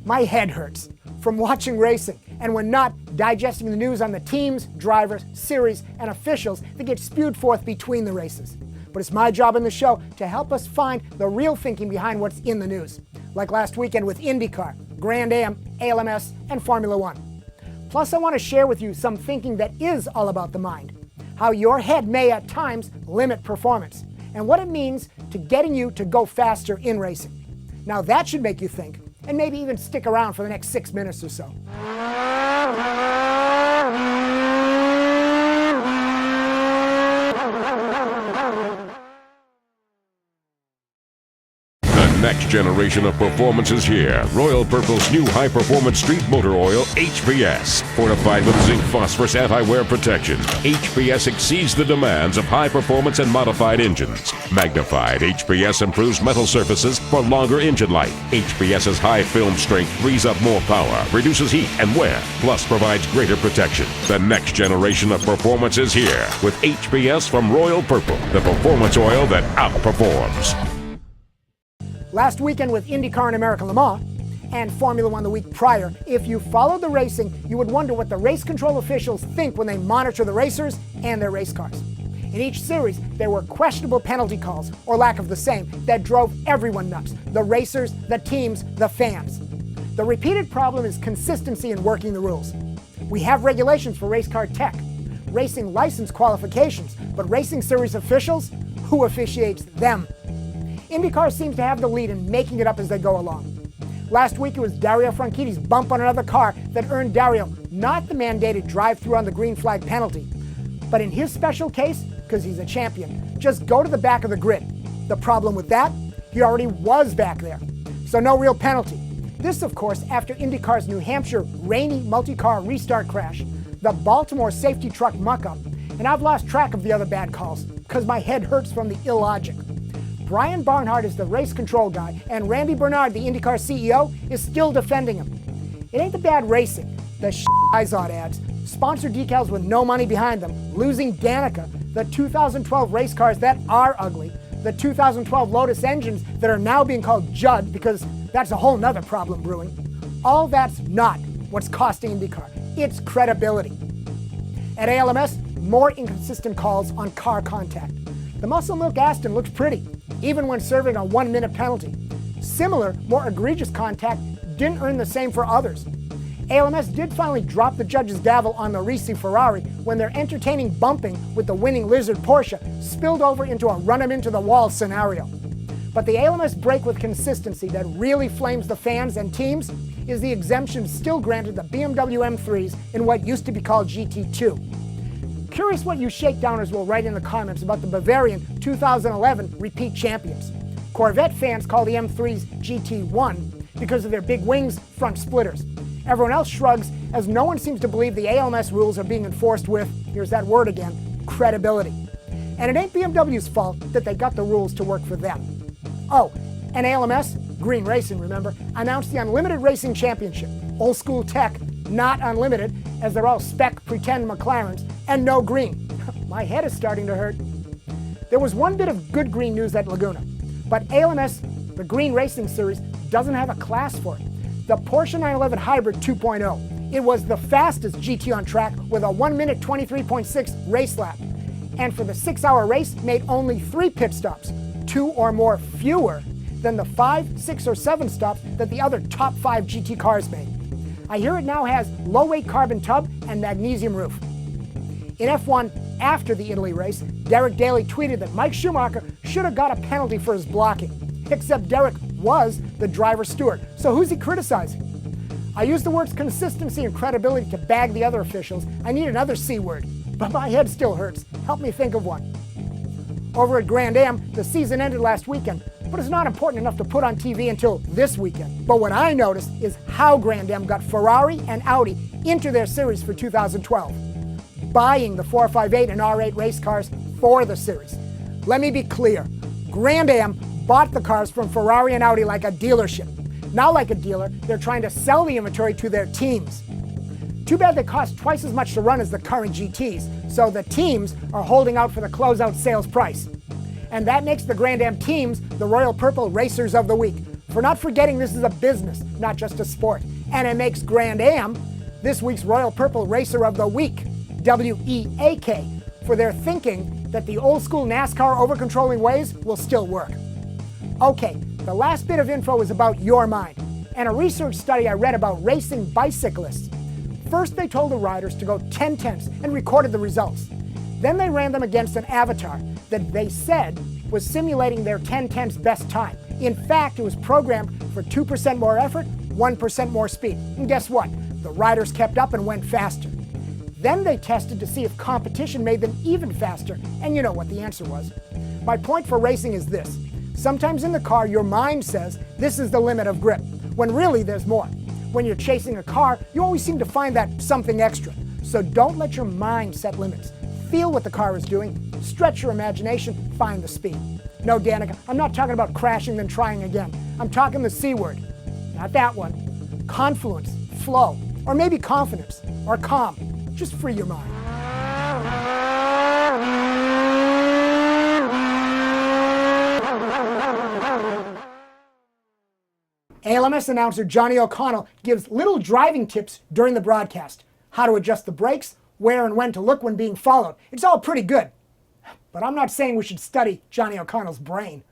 My head hurts from watching racing, and when not, digesting the news on the teams, drivers, series, and officials that get spewed forth between the races. But it's my job in the show to help us find the real thinking behind what's in the news, like last weekend with IndyCar, Grand Am, ALMS, and Formula One. Plus, I want to share with you some thinking that is all about the mind, how your head may at times limit performance, and what it means to getting you to go faster in racing. Now that should make you think, and maybe even stick around for the next 6 minutes or so. The next generation of performance is here. Royal Purple's new high-performance street motor oil, HPS. Fortified with zinc phosphorus anti-wear protection, HPS exceeds the demands of high-performance and modified engines. Magnified, HPS improves metal surfaces for longer engine life. HPS's high film strength frees up more power, reduces heat and wear, plus provides greater protection. The next generation of performance is here with HPS from Royal Purple, the performance oil that outperforms. Last weekend with IndyCar and American Le Mans, and Formula One the week prior, if you followed the racing, you would wonder what the race control officials think when they monitor the racers and their race cars. In each series, there were questionable penalty calls, or lack of the same, that drove everyone nuts. The racers, the teams, the fans. The repeated problem is consistency in working the rules. We have regulations for race car tech, racing license qualifications, but racing series officials, who officiates them? IndyCar seems to have the lead in making it up as they go along. Last week it was Dario Franchitti's bump on another car that earned Dario not the mandated drive-through on the green flag penalty, but in his special case, because he's a champion, just go to the back of the grid. The problem with that? He already was back there, so no real penalty. This, of course, after IndyCar's New Hampshire rainy multi-car restart crash, the Baltimore safety truck muck-up, and I've lost track of the other bad calls because my head hurts from the illogic. Brian Barnhart is the race control guy, and Randy Bernard, the IndyCar CEO, is still defending him. It ain't the bad racing, the Izod ads, sponsored decals with no money behind them, losing Danica, the 2012 race cars that are ugly, the 2012 Lotus engines that are now being called Judd because that's a whole nother problem brewing. All that's not what's costing IndyCar. It's credibility. At ALMS, more inconsistent calls on car contact. The Muscle Milk Aston looks pretty, even when serving a 1-minute penalty. Similar, more egregious contact didn't earn the same for others. ALMS did finally drop the judge's gavel on the Risi Ferrari when their entertaining bumping with the winning Lizard Porsche spilled over into a run-em-into-the-wall scenario. But the ALMS break with consistency that really flames the fans and teams is the exemption still granted the BMW M3s in what used to be called GT2. Curious what you shakedowners will write in the comments about the Bavarian 2011 repeat champions. Corvette fans call the M3s GT1 because of their big wings, front splitters. Everyone else shrugs as no one seems to believe the ALMS rules are being enforced with, here's that word again, credibility. And it ain't BMW's fault that they got the rules to work for them. Oh, and ALMS, Green Racing remember, announced the Unlimited Racing Championship. Old school tech, not unlimited, as they're all spec pretend McLarens, and no green. My head is starting to hurt. There was one bit of good green news at Laguna, but ALMS, the Green Racing Series, doesn't have a class for it. The Porsche 911 Hybrid 2.0. It was the fastest GT on track with a 1-minute 23.6 race lap. And for the 6-hour race, made only 3 pit stops, 2 or more fewer than the 5, 6, or 7 stops that the other top 5 GT cars made. I hear it now has low-weight carbon tub and magnesium roof. In F1, after the Italy race, Derek Daly tweeted that Mike Schumacher should have got a penalty for his blocking. Except Derek was the driver's steward, so who's he criticizing? I use the words consistency and credibility to bag the other officials. I need another C word, but my head still hurts. Help me think of one. Over at Grand Am, the season ended last weekend, but it's not important enough to put on TV until this weekend. But what I noticed is how Grand Am got Ferrari and Audi into their series for 2012, buying the 458 and R8 race cars for the series. Let me be clear, Grand Am bought the cars from Ferrari and Audi like a dealership. Now like a dealer, they're trying to sell the inventory to their teams. Too bad they cost twice as much to run as the current GTs, so the teams are holding out for the closeout sales price. And that makes the Grand Am teams the Royal Purple Racers of the Week. for not forgetting this is a business, not just a sport. And it makes Grand Am this week's Royal Purple Racer of the Week, WEAK, for their thinking that the old school NASCAR over-controlling ways will still work. Okay, the last bit of info is about your mind, and a research study I read about racing bicyclists. First, they told the riders to go 10/10ths and recorded the results. Then they ran them against an avatar that they said was simulating their 10/10ths best time. In fact, it was programmed for 2% more effort, 1% more speed. And guess what? The riders kept up and went faster. Then they tested to see if competition made them even faster, and you know what the answer was. My point for racing is this. Sometimes in the car, your mind says, this is the limit of grip, when really there's more. When you're chasing a car, you always seem to find that something extra. So don't let your mind set limits. Feel what the car is doing, stretch your imagination, find the speed. No, Danica, I'm not talking about crashing then trying again. I'm talking the C word. Not that one. Confluence, flow, or maybe confidence, or calm. Just free your mind. ALMS announcer Johnny O'Connell gives little driving tips during the broadcast. How to adjust the brakes, where and when to look when being followed. It's all pretty good. But I'm not saying we should study Johnny O'Connell's brain.